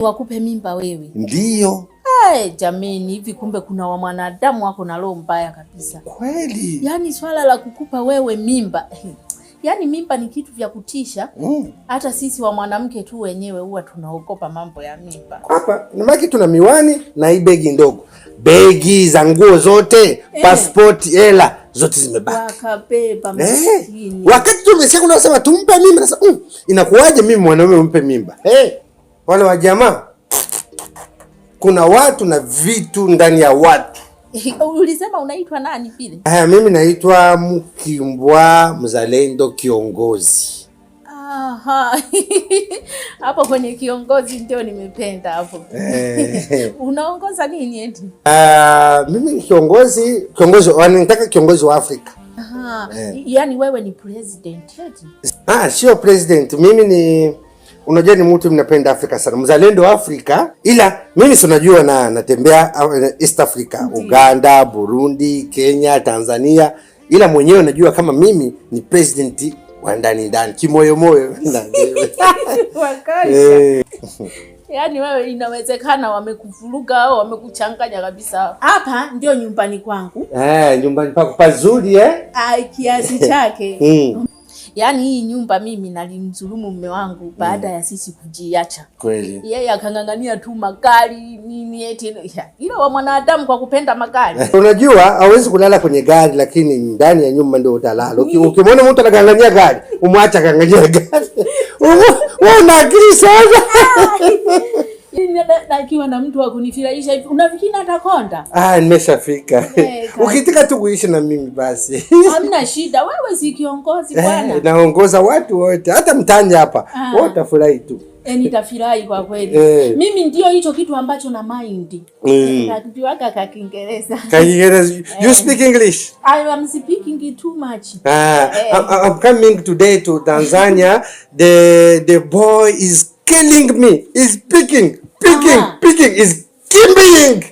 Wakupe mimba wewe? Ndiyo. Jameni, hivi kumbe kuna wa mwanadamu wako na roho mbaya kabisa. Kweli. Yaani swala la kukupa wewe mimba. Yaani mimba ni kitu vya kutisha. Hata sisi wa mwanamke tu wenyewe huwa tunaogopa mambo ya mimba. Hapa nimaki tuna miwani na hii begi ndogo. Begi za nguo zote, passport, hela zote zimebaki. Wakabeba maskini. Wakati tu umesikia kuna wasema tumpe mimba sasa, inakuwaje mimi mwanaume umpe mimba? Wale wa jamaa, kuna watu na vitu ndani ya watu. Ulisema unaitwa nani vile? Mimi naitwa Mkimbwa Mzalendo Kiongozi. Aha. Hapo kwenye kiongozi ndio nimependa hapo. Unaongoza nini eti? Mimi ni kiongozi, wanataka kiongozi wa Afrika. Aha. Yaani wewe ni president eti? Sio president. Mimi ni, unajua ni mtu mnapenda Afrika sana. Mzalendo wa Afrika. Ila mimi si unajua natembea East Africa, Uganda, Burundi, Kenya, Tanzania. Ila mwenyewe najua kama mimi ni president wa ndani kimoyo moyo. Yaani wewe inawezekana wamekuvuruga au wamekuchanganya kabisa. Hapa ndio nyumbani kwangu. Nyumbani pako pazuri kiasi chake. Yaani hii nyumba mimi nalimdhulumu mume wangu baada ya sisi kujiacha. Kweli. Yeye akangangania tu magari nini eti ila wa mwanadamu kwa kupenda magari. Unajua hawezi kulala kwenye gari lakini ndani ya nyumba ndio utalala. Ukimwona mtu anagangania gari, umwacha kangania gari. Wewe una akili sana. Akiwa na mtu wa kunifurahisha hivi unafikiri atakonda? Nimeshafika. Ukitaka tu kuishi na mimi basi. Hamna shida, wewe si kiongozi bwana. Naongoza watu wote, hata mtanja hapa. Wote furahi tu. Nitafurahi kwa kweli. Mimi ndio hicho kitu ambacho na mind. Nakiwaka kwa Kiingereza. You speak English? I am speaking too much. I'm coming today to Tanzania. The boy is killing me. Is picking, is killing.